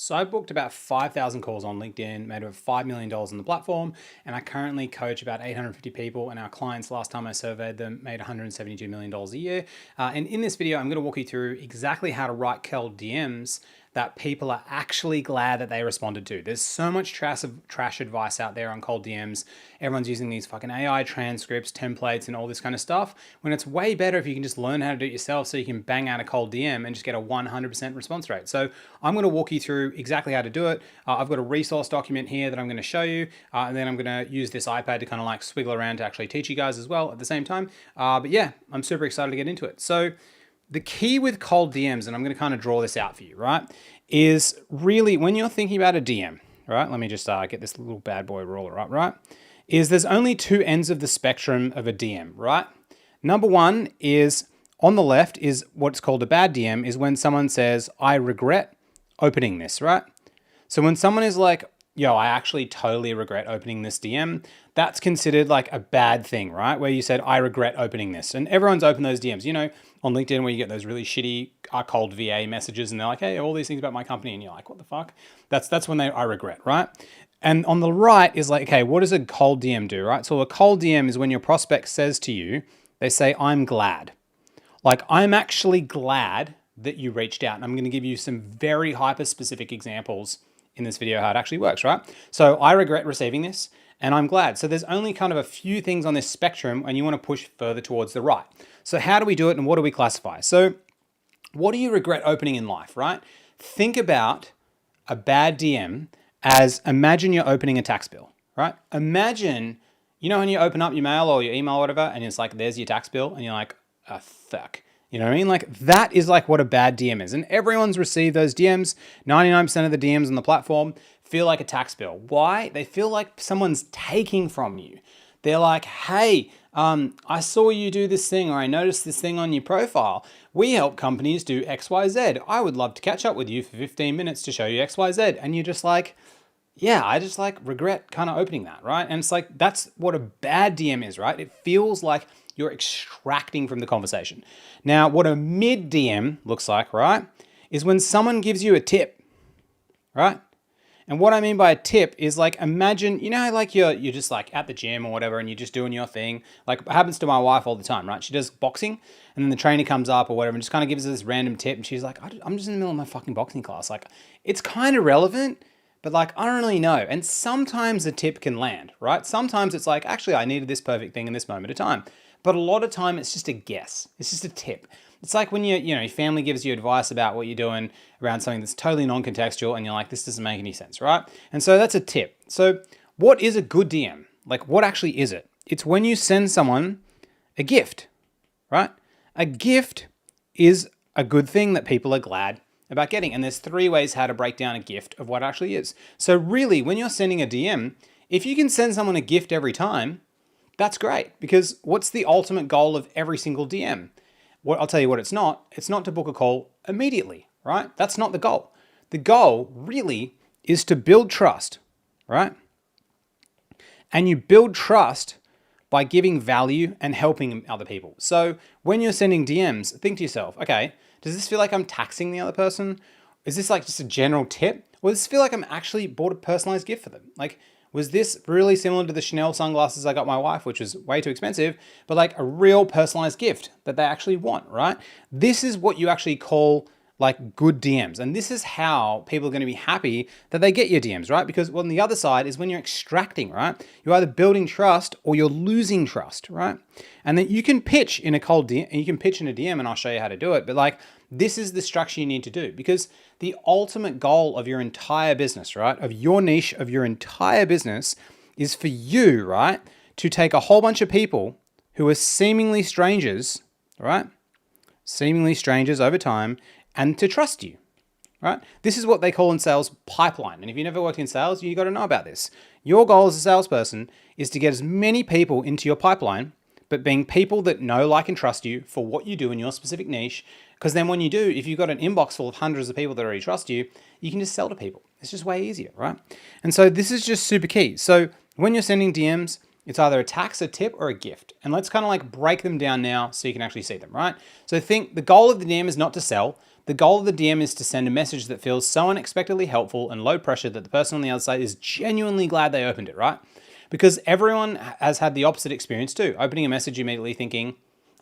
So I booked about 5,000 calls on LinkedIn, made over $5 million on the platform, and I currently coach about 850 people, and our clients, last time I surveyed them, made $172 million a year. And in this video, I'm gonna walk you through exactly how to write cold DMs that people are actually glad that they responded to. There's so much trash advice out there on cold DMs. Everyone's using these fucking AI transcripts, templates, and all this kind of stuff, when it's way better if you can just learn how to do it yourself so you can bang out a cold DM and just get a 100% response rate. So I'm gonna walk you through exactly how to do it. I've got a resource document here that I'm gonna show you, and then I'm gonna use this iPad to kind of like swiggle around to actually teach you guys as well at the same time. But yeah, I'm super excited to get into it. So the key with cold DMs, and I'm going to kind of draw this out for you, right, is really when you're thinking about a DM, right? Let me just get this little bad boy ruler up, right? Is there's only two ends of the spectrum of a DM, right? Number one is on the left is what's called a bad DM, is when someone says, I regret opening this, right? So when someone is like, yo, I actually totally regret opening this DM, that's considered like a bad thing, right? Where you said, I regret opening this. And everyone's opened those DMs, you know, on LinkedIn where you get those really shitty cold VA messages and they're like, hey, all these things about my company. And you're like, what the fuck? That's when I regret, right? And on the right is like, okay, what does a cold DM do, right? So a cold DM is when your prospect says to you, they say, I'm glad. Like, I'm actually glad that you reached out. And I'm going to give you some very hyper-specific examples in this video how it actually works, right? So I regret receiving this and I'm glad. So there's only kind of a few things on this spectrum and you want to push further towards the right. So how do we do it and what do we classify? So what do you regret opening in life, right? Think about a bad DM as imagine you're opening a tax bill, right? Imagine, you know, when you open up your mail or your email or whatever and it's like, there's your tax bill and you're like, oh, fuck. You know what I mean? Like that is like what a bad DM is. And everyone's received those DMs. 99% of the DMs on the platform feel like a tax bill. Why? They feel like someone's taking from you. They're like, hey, I saw you do this thing, or I noticed this thing on your profile. We help companies do XYZ. I would love to catch up with you for 15 minutes to show you XYZ. And you're just like, yeah, I just like regret kind of opening that, right? And it's like, that's what a bad DM is, right? It feels like you're extracting from the conversation. Now, what a mid DM looks like, right, is when someone gives you a tip, right? And what I mean by a tip is like, imagine, you know, how like you're just like at the gym or whatever, and you're just doing your thing. Like it happens to my wife all the time, right? She does boxing and then the trainer comes up or whatever and just kind of gives her this random tip. And she's like, I'm just in the middle of my fucking boxing class. Like it's kind of relevant, but like, I don't really know. And sometimes the tip can land, right? Sometimes it's like, actually, I needed this perfect thing in this moment of time. But a lot of time it's just a guess. It's just a tip. It's like when your family gives you advice about what you're doing around something that's totally non-contextual and you're like, this doesn't make any sense, right? And so that's a tip. So what is a good DM? Like what actually is it? It's when you send someone a gift, right? A gift is a good thing that people are glad about getting. And there's 3 ways how to break down a gift of what it actually is. So really, when you're sending a DM, if you can send someone a gift every time, that's great, because what's the ultimate goal of every single DM? Well, I'll tell you what it's not. It's not to book a call immediately, right? That's not the goal. The goal really is to build trust, right? And you build trust by giving value and helping other people. So when you're sending DMs, think to yourself, okay, does this feel like I'm taxing the other person? Is this like just a general tip? Or does this feel like I'm actually bought a personalized gift for them? Like, was this really similar to the Chanel sunglasses I got my wife, which was way too expensive, but like a real personalized gift that they actually want, right? This is what you actually call like good DMs. And this is how people are going to be happy that they get your DMs, right? Because on the other side is when you're extracting, right? You're either building trust or you're losing trust, right? And then you can pitch in a cold DM, and you can pitch in a DM, and I'll show you how to do it. But like, this is the structure you need to do, because the ultimate goal of your entire business, right? Of your niche, of your entire business is for you, right? To take a whole bunch of people who are seemingly strangers, right? Seemingly strangers over time, and to trust you, right? This is what they call in sales pipeline. And if you never worked in sales, you got to know about this. Your goal as a salesperson is to get as many people into your pipeline, but being people that know, like, and trust you for what you do in your specific niche. Because then when you do, if you've got an inbox full of hundreds of people that already trust you, you can just sell to people. It's just way easier, right? And so this is just super key. So when you're sending DMs, it's either a tax, a tip, or a gift. And let's kind of like break them down now so you can actually see them, right? So think the goal of the DM is not to sell. The goal of the DM is to send a message that feels so unexpectedly helpful and low pressure that the person on the other side is genuinely glad they opened it, right? Because everyone has had the opposite experience too, opening a message immediately thinking,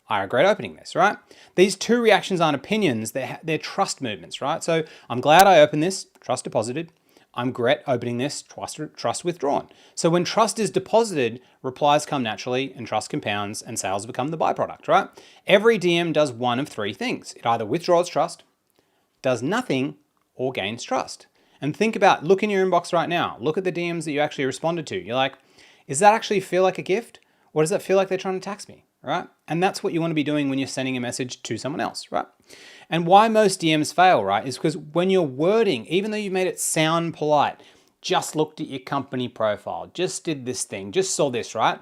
I regret opening this, right? These two reactions aren't opinions, they're trust movements, right? So I'm glad I opened this, trust deposited. I'm regret opening this, trust withdrawn. So when trust is deposited, replies come naturally and trust compounds and sales become the byproduct, right? Every DM does one of three things. It either withdraws trust, does nothing, or gains trust. And think about, look in your inbox right now. Look at the DMs that you actually responded to. You're like, does that actually feel like a gift? Or does that feel like they're trying to tax me, right? And that's what you want to be doing when you're sending a message to someone else, right? And why most DMs fail, right, is because when you're wording, even though you've made it sound polite, just looked at your company profile, just did this thing, just saw this, right?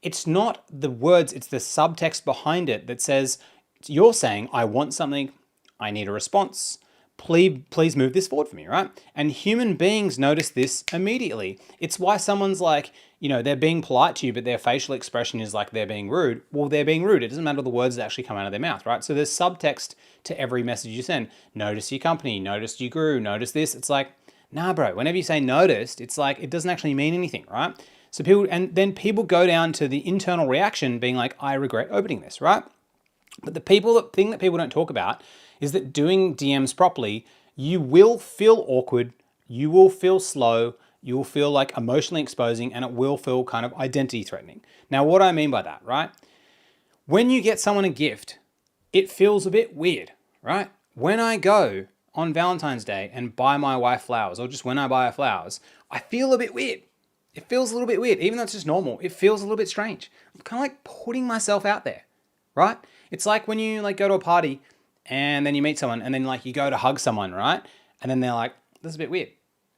It's not the words, it's the subtext behind it that says, you're saying, I want something, I need a response. Please move this forward for me, right? And human beings notice this immediately. It's why someone's like, they're being polite to you, but their facial expression is like they're being rude. Well, they're being rude. It doesn't matter the words that actually come out of their mouth, right? So there's subtext to every message you send. Notice your company, notice you grew, notice this. It's like, nah, bro, whenever you say noticed, it's like, it doesn't actually mean anything, right? So people go down to the internal reaction being like, I regret opening this, right? But the thing that people don't talk about is that doing DMs properly, you will feel awkward, you will feel slow, you will feel like emotionally exposing, and it will feel kind of identity threatening. Now, what do I mean by that, right? When you get someone a gift, it feels a bit weird, right? When I go on Valentine's Day and buy my wife flowers, or just when I buy her flowers, I feel a bit weird. It feels a little bit weird, even though it's just normal. It feels a little bit strange. I'm kind of like putting myself out there, right? It's like when you go to a party and then you meet someone and then you go to hug someone, right? And then they're like, this is a bit weird.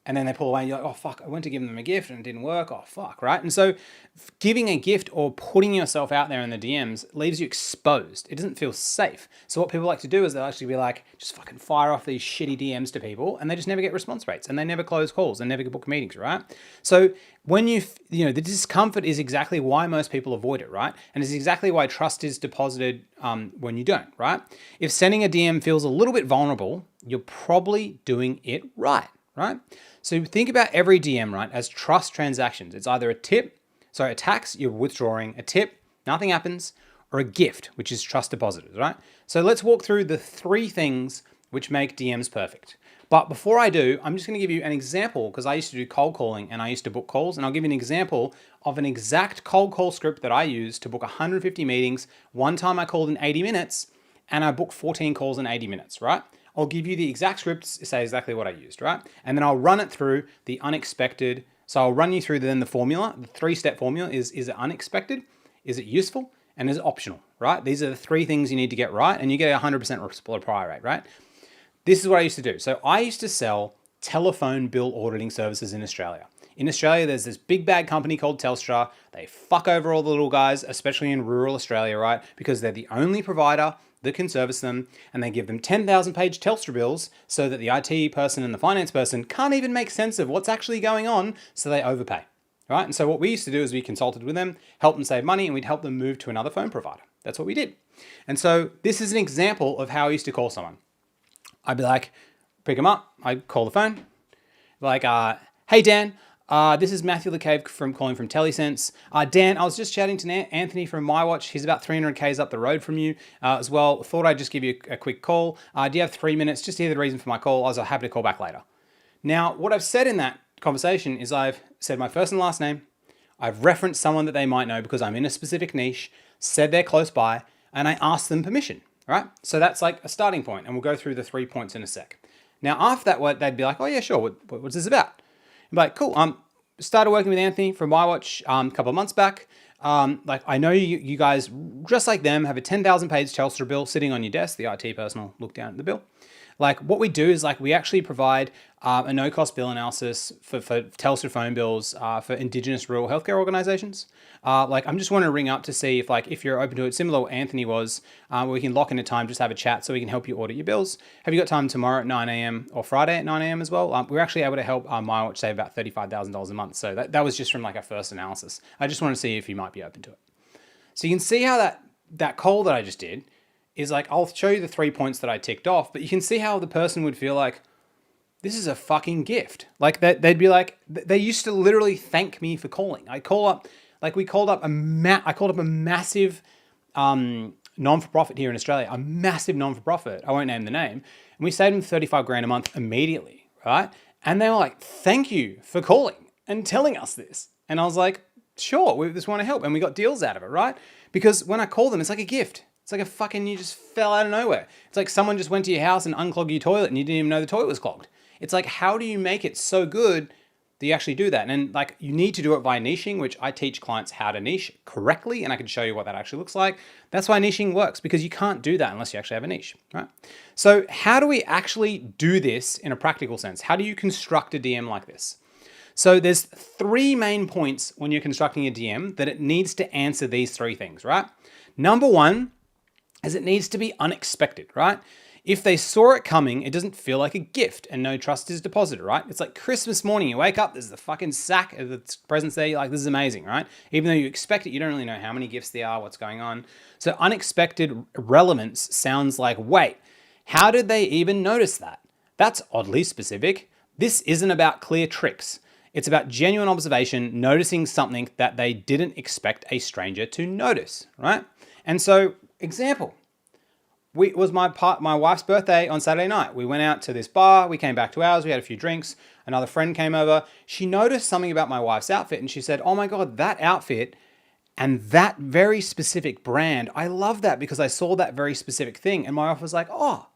And then they pull away and you're like, oh, fuck, I went to give them a gift and it didn't work. Oh, fuck, right? And so giving a gift or putting yourself out there in the DMs leaves you exposed. It doesn't feel safe. So what people like to do is they'll actually be like, just fucking fire off these shitty DMs to people and they just never get response rates and they never close calls and never get book meetings, right? So when the discomfort is exactly why most people avoid it, right? And it's exactly why trust is deposited when you don't, right? If sending a DM feels a little bit vulnerable, you're probably doing it right? So think about every DM, right, as trust transactions. It's either a tax, you're withdrawing, a tip, nothing happens, or a gift, which is trust deposited, right? So let's walk through the three things which make DMs perfect. But before I do, I'm just going to give you an example because I used to do cold calling and I used to book calls, and I'll give you an example of an exact cold call script that I used to book 150 meetings. One time I called in 80 minutes and I booked 14 calls in 80 minutes, right? I'll give you the exact scripts, say exactly what I used, right? And then I'll run it through the unexpected. So I'll run you through then the formula. The 3-step formula is it unexpected? Is it useful? And is it optional, right? These are the three things you need to get right, and you get a 100% reply rate, right? This is what I used to do. So I used to sell telephone bill auditing services in Australia. In Australia, there's this big bad company called Telstra. They fuck over all the little guys, especially in rural Australia, right? Because they're the only provider that can service them, and they give them 10,000 page Telstra bills so that the IT person and the finance person can't even make sense of what's actually going on, so they overpay, right? And so what we used to do is we consulted with them, help them save money, and we'd help them move to another phone provider. That's what we did. And so this is an example of how I used to call someone. I'd be like, pick them up, I'd call the phone, like, hey Dan, this is Matthew LeCave calling from Telesense. Dan, I was just chatting to Anthony from MyWatch. He's about 300 Ks up the road from you as well. Thought I'd just give you a quick call. Do you have 3 minutes just to hear the reason for my call? I was happy to call back later. Now, what I've said in that conversation is I've said my first and last name. I've referenced someone that they might know because I'm in a specific niche, said they're close by, and I asked them permission, right? So that's like a starting point, and we'll go through the 3 points in a sec. Now, after that, they'd be like, oh yeah, sure, what's this about? I'm like, cool, started working with Anthony from MyWatch a couple of months back. I know you guys, just like them, have a 10,000 page Telstra bill sitting on your desk. The IT person will look down at the bill. What we do is we actually provide a no-cost bill analysis for Telstra phone bills for Indigenous rural healthcare organizations. I'm just wanting to ring up to see if you're open to it, similar to what Anthony was, we can lock in a time, just have a chat so we can help you audit your bills. Have you got time tomorrow at 9 a.m. or Friday at 9 a.m. as well? We're actually able to help MyWatch save about $35,000 a month. So that was just from our first analysis. I just want to see if you might be open to it. So you can see how that call that I just did, is like, I'll show you the 3 points that I ticked off, but you can see how the person would feel like, this is a fucking gift. Like they'd be like, they used to literally thank me for calling. I called up a massive non-for-profit here in Australia, a massive non-for-profit. I won't name the name. And we saved them 35 grand a month immediately, right? And they were like, thank you for calling and telling us this. And I was like, sure, we just want to help. And we got deals out of it, right? Because when I call them, it's like a gift. It's like a fucking, you just fell out of nowhere. It's like someone just went to your house and unclogged your toilet and you didn't even know the toilet was clogged. It's like, how do you make it so good that you actually do that? And like, you need to do it by niching, which I teach clients how to niche correctly. And I can show you what that actually looks like. That's why niching works, because you can't do that unless you actually have a niche, right? So how do we actually do this in a practical sense? How do you construct a DM like this? So there's 3 main points when you're constructing a DM that it needs to answer these 3 things, right? Number 1 is it needs to be unexpected, right? If they saw it coming, it doesn't feel like a gift and no trust is deposited, right? It's like Christmas morning, you wake up, there's the fucking sack of the presents there, you're like, this is amazing, right? Even though you expect it, you don't really know how many gifts there are, what's going on. So unexpected relevance sounds like, wait, how did they even notice that? That's oddly specific. This isn't about clear tricks. It's about genuine observation, noticing something that they didn't expect a stranger to notice, right? And so, example, it was my wife's birthday on Saturday night. We went out to this bar. We came back to ours. We had a few drinks. Another friend came over. She noticed something about my wife's outfit and she said, oh my God, that outfit and that very specific brand, I love that because I saw that very specific thing. And my wife was like, oh,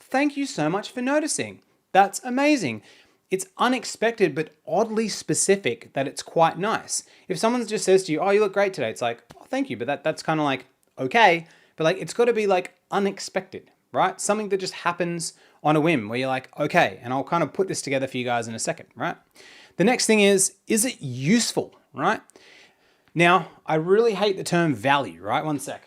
thank you so much for noticing. That's amazing. It's unexpected, but oddly specific that it's quite nice. If someone just says to you, oh, you look great today. It's like, oh, thank you. But that's kind of like, okay. But like, it's got to be like unexpected, right? Something that just happens on a whim where you're like, okay, and I'll kind of put this together for you guys in a second, right? The next thing is it useful, right? Now, I really hate the term value, right? One sec.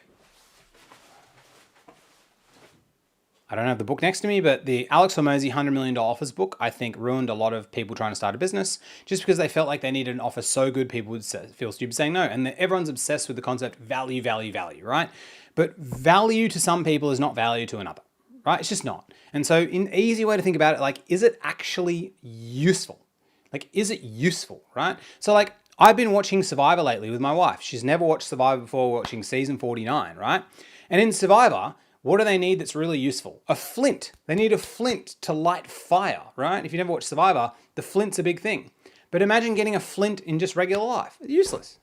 I don't have the book next to me, but the Alex Hormozi $100 Million Offers book, I think ruined a lot of people trying to start a business just because they felt like they needed an offer so good people would feel stupid saying no. And everyone's obsessed with the concept value, value, value, right? But value to some people is not value to another, right? It's just not. And so an easy way to think about it, like, is it actually useful? Like, is it useful, right? So like, I've been watching Survivor lately with my wife. She's never watched Survivor before, watching season 49, right? And in Survivor, what do they need that's really useful? A flint. They need a flint to light fire, right? If you never watched Survivor, the flint's a big thing. But imagine getting a flint in just regular life. Useless.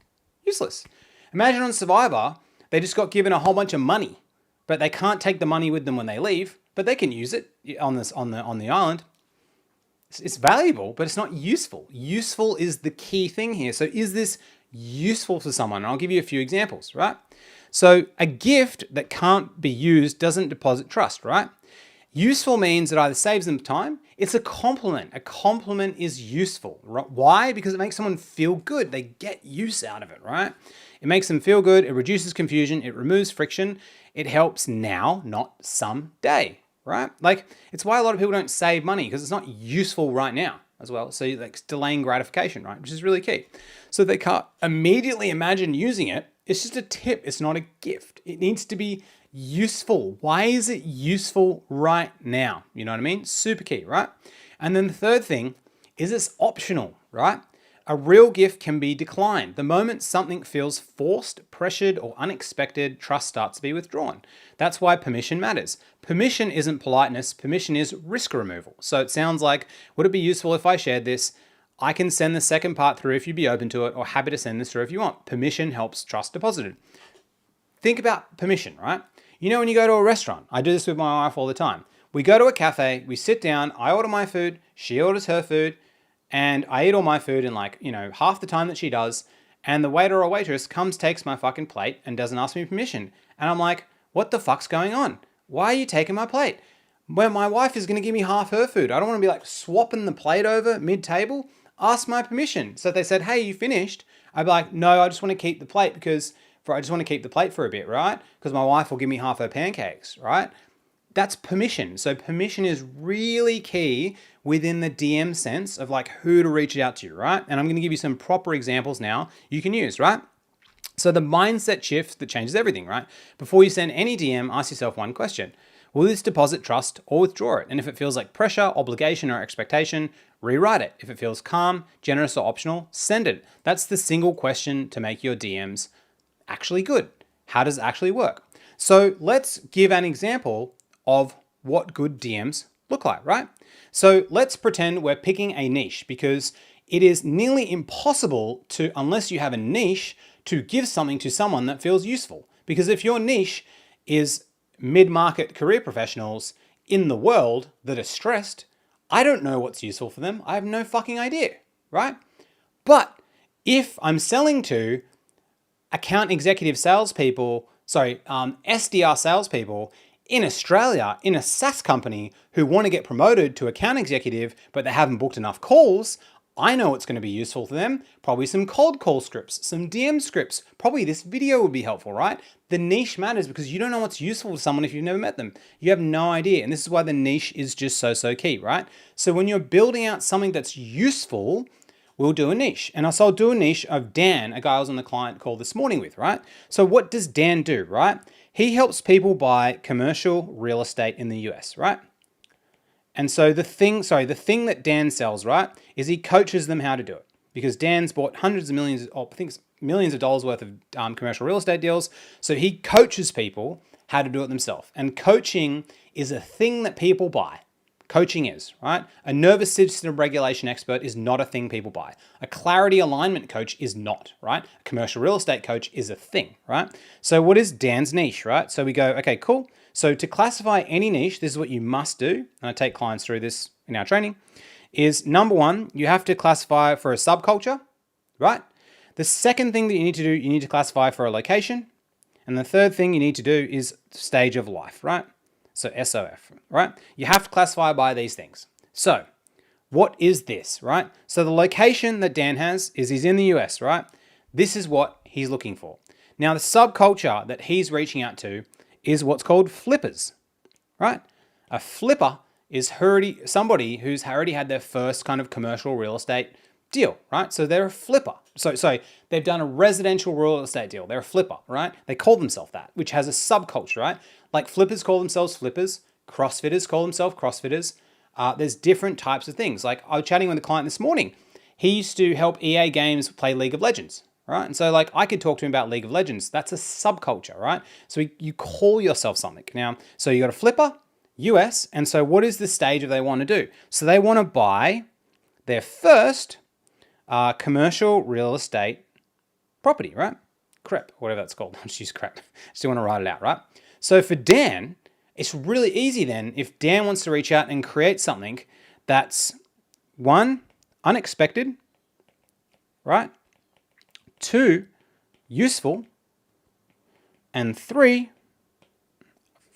Useless. Imagine on Survivor, they just got given a whole bunch of money, but they can't take the money with them when they leave, but they can use it on the island. It's valuable, but it's not useful. Useful is the key thing here. So is this useful for someone? And I'll give you a few examples, right? So a gift that can't be used doesn't deposit trust, right? Useful means it either saves them time. It's a compliment. A compliment is useful. Right? Why? Because it makes someone feel good. They get use out of it, right? It makes them feel good. It reduces confusion. It removes friction. It helps now, not someday, right? Like, it's why a lot of people don't save money, because it's not useful right now as well. So like delaying gratification, right? Which is really key. So they can't immediately imagine using it. It's just a tip. It's not a gift. It needs to be useful. Why is it useful right now? You know what I mean? Super key, right? And then the third thing is it's optional, right? A real gift can be declined. The moment something feels forced, pressured, or unexpected, trust starts to be withdrawn. That's why permission matters. Permission isn't politeness. Permission is risk removal. So it sounds like, would it be useful if I shared this? I can send the second part through if you'd be open to it, or happy to send this through if you want. Permission helps trust deposited. Think about permission, right? You know, when you go to a restaurant, I do this with my wife all the time. We go to a cafe, we sit down, I order my food, she orders her food, and I eat all my food in like, half the time that she does. And the waiter or waitress comes, takes my fucking plate and doesn't ask me permission. And I'm like, what the fuck's going on? Why are you taking my plate? When my wife is going to give me half her food. I don't want to be like swapping the plate over mid-table. Ask my permission. So if they said, hey, you finished? I'd be like, no, I just want to keep the plate for a bit, right? Because my wife will give me half her pancakes, right? That's permission. So permission is really key within the DM sense of like who to reach out to, right? And I'm going to give you some proper examples now you can use, right? So the mindset shift that changes everything, right? Before you send any DM, ask yourself one question. Will this deposit trust or withdraw it? And if it feels like pressure, obligation, or expectation, rewrite it. If it feels calm, generous, or optional, send it. That's the single question to make your DMs actually good. How does it actually work? So let's give an example of what good DMs look like, right? So let's pretend we're picking a niche, because it is nearly impossible to, unless you have a niche, to give something to someone that feels useful. Because if your niche is mid-market career professionals in the world that are stressed, I don't know what's useful for them. I have no fucking idea, right? But if I'm selling to account executive salespeople, SDR salespeople in Australia, in a SaaS company who want to get promoted to account executive, but they haven't booked enough calls, I know what's going to be useful for them. Probably some cold call scripts, some DM scripts. Probably this video would be helpful, right? The niche matters because you don't know what's useful to someone if you've never met them. You have no idea. And this is why the niche is just so key, right? So when you're building out something that's useful, we'll do a niche. And so I'll do a niche of Dan, a guy I was on the client call this morning with, right? So what does Dan do, right? He helps people buy commercial real estate in the US, right? And so the thing that Dan sells, right, is he coaches them how to do it. Because Dan's bought hundreds of millions, I think it's millions of dollars worth of commercial real estate deals. So he coaches people how to do it themselves. And coaching is a thing that people buy. Coaching is, right? A nervous system regulation expert is not a thing people buy. A clarity alignment coach is not, right? A commercial real estate coach is a thing, right? So what is Dan's niche, right? So we go, okay, cool. So to classify any niche, this is what you must do, and I take clients through this in our training, is number one, you have to classify for a subculture, right? The second thing that you need to do, you need to classify for a location. And the third thing you need to do is stage of life, right? So SOF, right? You have to classify by these things. So what is this, right? So the location that Dan has is he's in the US, right? This is what he's looking for. Now the subculture that he's reaching out to is what's called flippers, right? A flipper is somebody who's already had their first kind of commercial real estate deal, right? So they're a flipper. So they've done a residential real estate deal. They're a flipper, right? They call themselves that, which has a subculture, right? Like flippers call themselves flippers. CrossFitters call themselves CrossFitters. There's different types of things. Like I was chatting with a client this morning. He used to help EA Games play League of Legends, right? And so like I could talk to him about League of Legends. That's a subculture, right? So you call yourself something. Now, so you got a flipper, US, and so what is the stage of they want to do? So they want to buy their first commercial real estate property, right? CREP, whatever that's called. I'll just use CREP. Still want to write it out, right? So for Dan, it's really easy then if Dan wants to reach out and create something that's one, unexpected, right? Two, useful. And three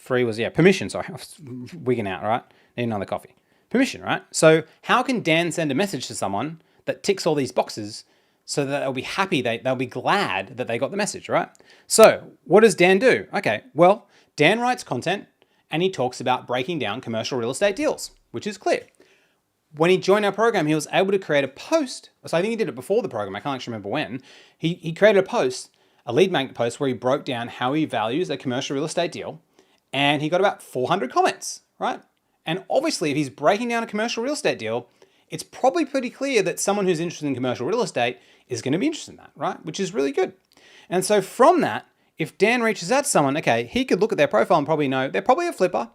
was, permission, sorry. I was wigging out, right? Need another coffee. Permission, right? So how can Dan send a message to someone that ticks all these boxes so that they'll be happy, they'll be glad that they got the message, right? So what does Dan do? Okay, well, Dan writes content and he talks about breaking down commercial real estate deals, which is clear. When he joined our program, he was able to create a post. So I think he did it before the program. I can't actually remember when. He created a post, a lead magnet post, where he broke down how he values a commercial real estate deal. And he got about 400 comments, right? And obviously, if he's breaking down a commercial real estate deal, it's probably pretty clear that someone who's interested in commercial real estate is going to be interested in that, right? Which is really good. And so from that, if Dan reaches out to someone, okay, he could look at their profile and probably know they're probably a flipper.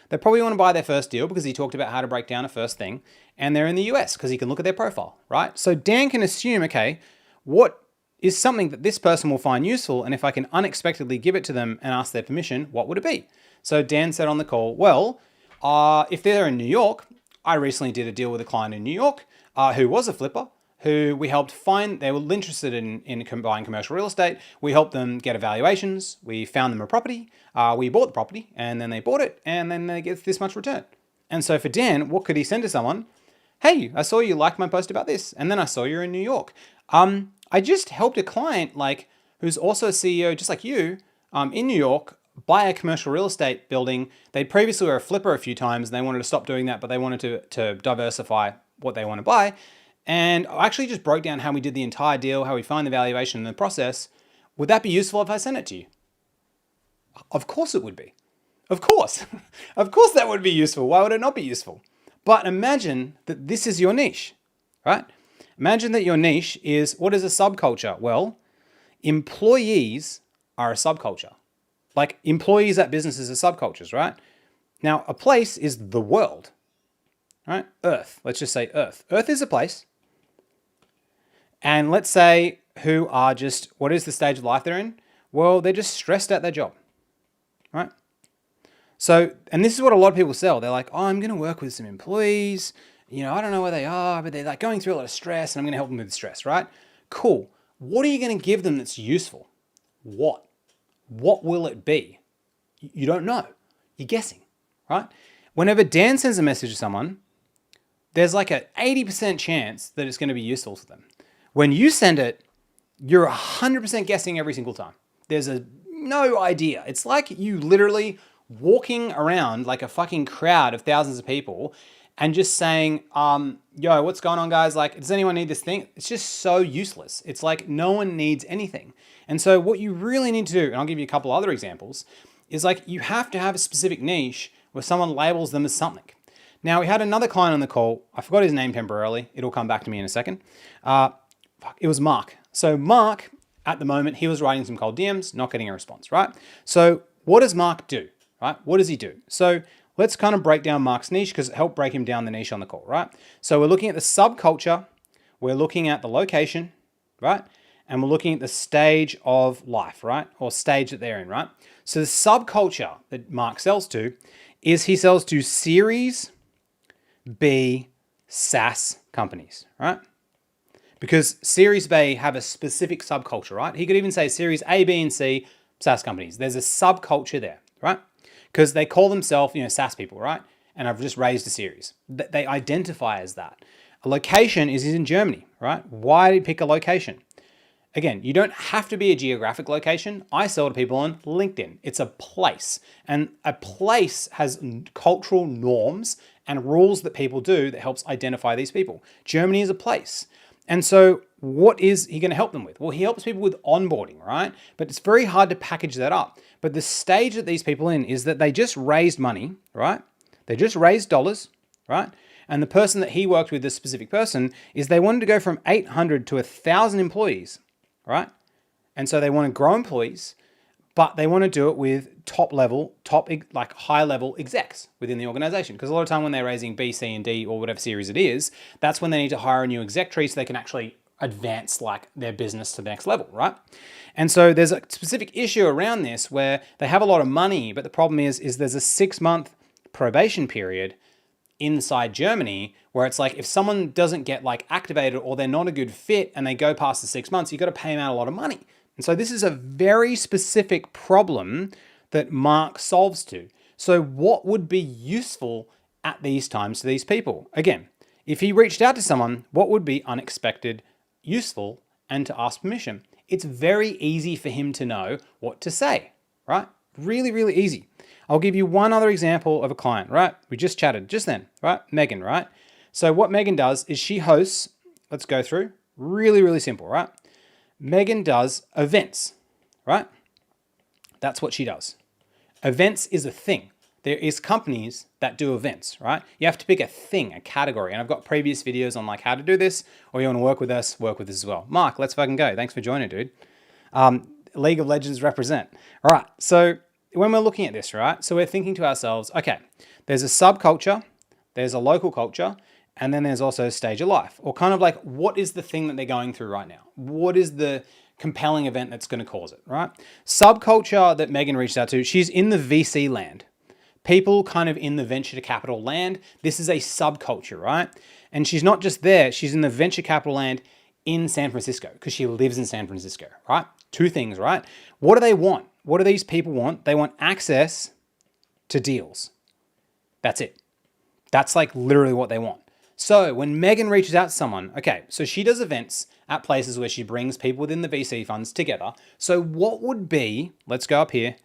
They probably want to buy their first deal because he talked about how to break down a first thing. And they're in the US because he can look at their profile, right? So Dan can assume, okay, what is something that this person will find useful? And if I can unexpectedly give it to them and ask their permission, what would it be? So Dan said on the call, well, if they're in New York, I recently did a deal with a client in New York who was a flipper, who we helped find, they were interested in buying commercial real estate. We helped them get evaluations. We found them a property. We bought the property and then they bought it and then they get this much return. And so for Dan, what could he send to someone? Hey, I saw you liked my post about this. And then I saw you're in New York. I just helped a client who's also a CEO just like you in New York buy a commercial real estate building. They previously were a flipper a few times and they wanted to stop doing that, but they wanted to diversify what they want to buy. And I actually just broke down how we did the entire deal, how we find the valuation in the process. Would that be useful if I sent it to you? Of course it would be. Of course. Of course that would be useful. Why would it not be useful? But imagine that this is your niche, right? Imagine that your niche is, what is a subculture? Well, employees are a subculture. Like employees at businesses are subcultures, right? Now, a place is the world, right? Earth. Let's just say Earth. Earth is a place. And let's say who are just, what is the stage of life they're in? Well, they're just stressed at their job, right? So, and this is what a lot of people sell. They're like, oh, I'm going to work with some employees. You know, I don't know where they are, but they're like going through a lot of stress and I'm going to help them with the stress, right? Cool. What are you going to give them that's useful? What? What will it be? You don't know. You're guessing, right? Whenever Dan sends a message to someone, there's like an 80% chance that it's going to be useful to them. When you send it, you're 100% guessing every single time. There's no idea. It's like you literally walking around like a fucking crowd of thousands of people and just saying, yo, what's going on, guys? Like, does anyone need this thing? It's just so useless. It's like no one needs anything. And so what you really need to do, and I'll give you a couple other examples, is like you have to have a specific niche where someone labels them as something. Now, we had another client on the call. I forgot his name temporarily. It'll come back to me in a second. It was Mark. So Mark, at the moment, he was writing some cold DMs, not getting a response, right? So what does Mark do, right? What does he do? So let's kind of break down Mark's niche because it helped break him down the niche on the call, right? So we're looking at the subculture, we're looking at the location, right? And we're looking at the stage of life, right? Or stage that they're in, right? So the subculture that Mark sells to is he sells to Series B SaaS companies, right? Because Series B have a specific subculture, right? He could even say Series A, B, and C SaaS companies. There's a subculture there, right? Because they call themselves, SaaS people, right? And I've just raised a series. They identify as that. A location is in Germany, right? Why pick a location? Again, you don't have to be a geographic location. I sell to people on LinkedIn. It's a place. And a place has cultural norms and rules that people do that helps identify these people. Germany is a place. And so what is he going to help them with? Well, he helps people with onboarding, right? But it's very hard to package that up. But the stage that these people in is that they just raised money, right? They just raised dollars, right? And the person that he worked with, this specific person, is they wanted to go from 800 to 1,000 employees, right? And so they want to grow employees, but they want to do it with high level execs within the organization. Because a lot of time when they're raising B, C, and D, or whatever series it is, that's when they need to hire a new exec tree so they can actually advance like their business to the next level, right? And so there's a specific issue around this where they have a lot of money, but the problem is there's a 6-month probation period inside Germany where it's like if someone doesn't get like activated or they're not a good fit and they go past the 6 months, you've got to pay them out a lot of money. And so this is a very specific problem that Mark solves to. So what would be useful at these times to these people? Again, if he reached out to someone, what would be unexpected, useful, and to ask permission? It's very easy for him to know what to say, right? Really, really easy. I'll give you one other example of a client, right? We just chatted just then, right? Megan, right? So what Megan does is she hosts, let's go through, really, really simple, right? Megan does events, right? That's what she does. Events is a thing. There is companies that do events, right? You have to pick a thing, a category. And I've got previous videos on like how to do this, or you want to work with us as well. Mark, let's fucking go. Thanks for joining, dude. League of Legends represent. All right. So when we're looking at this, right? So we're thinking to ourselves, okay, there's a subculture, there's a local culture, and then there's also a stage of life, or kind of like, what is the thing that they're going through right now? What is the compelling event that's going to cause it, right? Subculture that Megan reached out to, she's in the VC land. People kind of in the venture capital land. This is a subculture, right? And she's not just there, she's in the venture capital land in San Francisco because she lives in San Francisco, right? Two things, right? What do they want? What do these people want? They want access to deals. That's it. That's like literally what they want. So when Megan reaches out to someone, okay, so she does events at places where she brings people within the VC funds together. So what would be, let's go up here,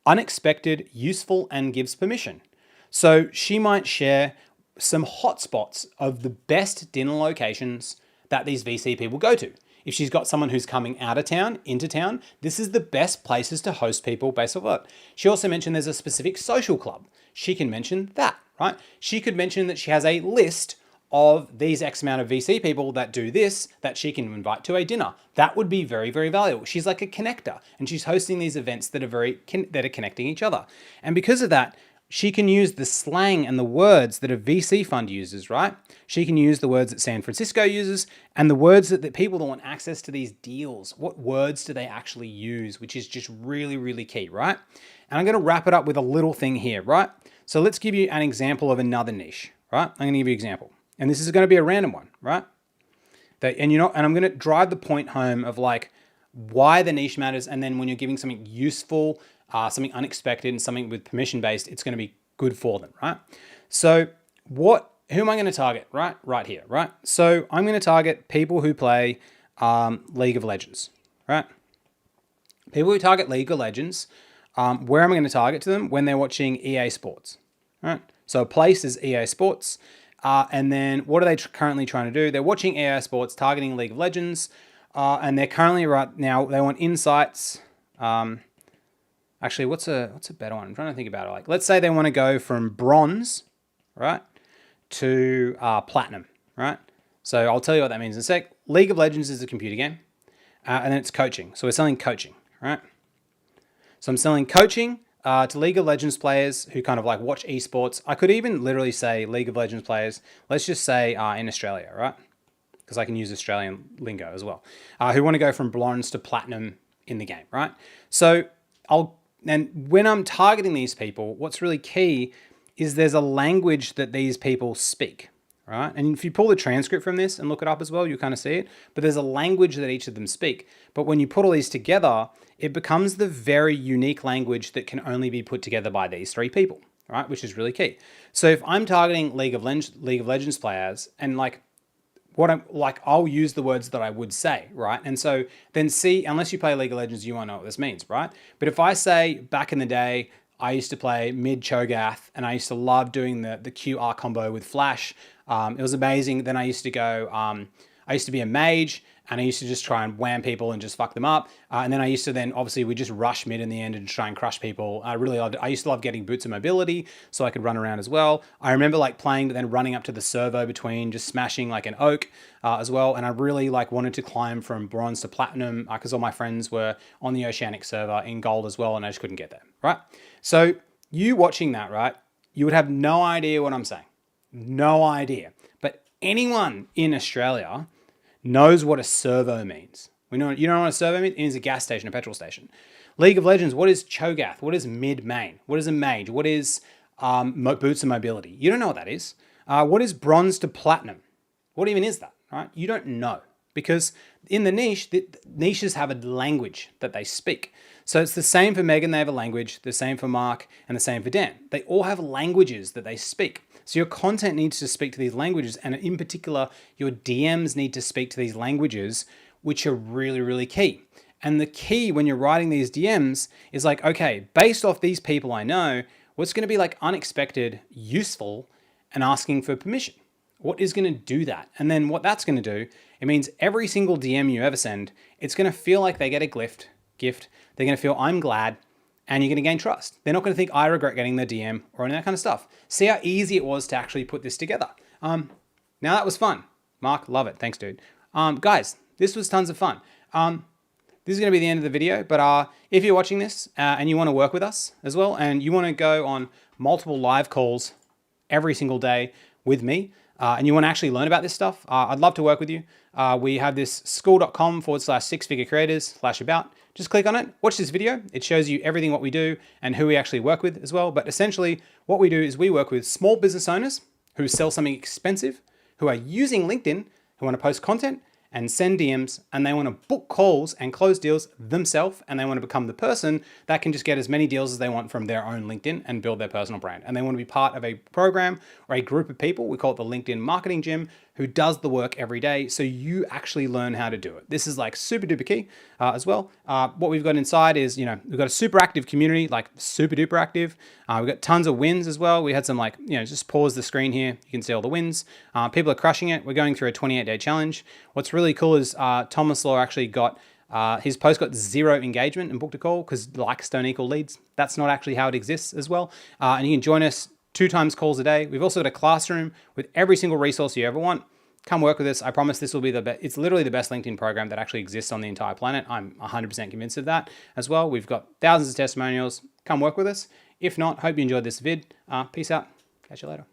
unexpected, useful, and gives permission. So she might share some hotspots of the best dinner locations that these VC people go to. if she's got someone who's coming out of town, into town, this is the best places to host people based on what. She also mentioned there's a specific social club. She can mention that, right? She could mention that she has a list of these X amount of VC people that do this, that she can invite to a dinner. That would be very, very valuable. She's like a connector, and she's hosting these events that are connecting each other. And because of that, she can use the slang and the words that a VC fund uses, right? She can use the words that San Francisco uses and the words that the people that want access to these deals. What words do they actually use, which is just really, really key, right? And I'm going to wrap it up with a little thing here, right? So let's give you an example of another niche, right? I'm going to give you an example. And this is going to be a random one, right? And I'm going to drive the point home of like why the niche matters. And then when you're giving something useful, something unexpected, and something with permission based, it's going to be good for them, right? So who am I going to target, right? Right here, right? So I'm going to target people who play League of Legends, right? People who target League of Legends, where am I going to target to them? When they're watching EA Sports, right? So a place is EA Sports. And then what are they currently trying to do? They're watching EA Sports, targeting League of Legends, and they're currently right now, they want insights. Actually, what's a better one? I'm trying to think about it. Like, let's say they want to go from bronze, right, to platinum, right? So I'll tell you what that means in a sec. League of Legends is a computer game, and then it's coaching. So we're selling coaching, right? So I'm selling coaching to League of Legends players who kind of like watch esports. I could even literally say League of Legends players, let's just say in Australia, right? Because I can use Australian lingo as well, who want to go from bronze to platinum in the game, right? So and when I'm targeting these people, what's really key is there's a language that these people speak, right? And if you pull the transcript from this and look it up as well, you kind of see it, but there's a language that each of them speak. But when you put all these together, it becomes the very unique language that can only be put together by these three people, right? Which is really key. So if I'm targeting League of Legends players and I'll use the words that I would say, right? And so then unless you play League of Legends, you won't know what this means, right? But if I say back in the day, I used to play mid Cho'Gath and I used to love doing the QR combo with Flash. It was amazing. Then I used to go, I used to be a mage and I used to just try and wham people and just fuck them up. And then obviously we just rush mid in the end and try and crush people. I really loved it. I used to love getting boots of mobility so I could run around as well. I remember like playing, but then running up to the servo between, just smashing like an oak as well. And I really like wanted to climb from bronze to platinum because all my friends were on the Oceanic server in gold as well. And I just couldn't get there, right? So you watching that, right? You would have no idea what I'm saying. No idea. But anyone in Australia knows what a servo means. You know what a servo means? It is a gas station, a petrol station. League of Legends, what is Cho'Gath? What is mid-main? What is a mage? What is boots of mobility? You don't know what that is. What is bronze to platinum? What even is that, right? You don't know. Because in the niches have a language that they speak. So it's the same for Megan, they have a language, the same for Mark, and the same for Dan. They all have languages that they speak. So your content needs to speak to these languages, and in particular, your DMs need to speak to these languages, which are really, really key. And the key when you're writing these DMs is like, okay, based off these people I know, what's going to be like unexpected, useful, and asking for permission? What is going to do that? And then what that's going to do, it means every single DM you ever send, it's going to feel like they get a gift. They're going to feel I'm glad, and you're going to gain trust. They're not going to think I regret getting the DM or any of that kind of stuff. See how easy it was to actually put this together. Now that was fun. Mark, love it. Thanks, dude. Guys, this was tons of fun. This is going to be the end of the video, but if you're watching this and you want to work with us as well, and you want to go on multiple live calls every single day with me, and you want to actually learn about this stuff, I'd love to work with you. We have this school.com/sixfigurecreators/about. Just click on it, watch this video. It shows you everything what we do and who we actually work with as well. But essentially what we do is we work with small business owners who sell something expensive, who are using LinkedIn, who want to post content and send DMs, and they want to book calls and close deals themselves, and they want to become the person that can just get as many deals as they want from their own LinkedIn and build their personal brand. And they want to be part of a program or a group of people, we call it the LinkedIn Marketing Gym, who does the work every day so you actually learn how to do it. This is like super duper key as well. What we've got inside is, we've got a super active community, like super duper active. We've got tons of wins as well. We had some just pause the screen here. You can see all the wins. People are crushing it. We're going through a 28-day challenge. What's really cool is Thomas Law actually got his post got 0 engagement and booked a call because likes don't equal leads. That's not actually how it exists as well. And you can join us 2 times calls a day. We've also got a classroom with every single resource you ever want. Come work with us. I promise this will be the best. It's literally the best LinkedIn program that actually exists on the entire planet. I'm 100% convinced of that as well. We've got thousands of testimonials. Come work with us. If not, hope you enjoyed this vid. Peace out. Catch you later.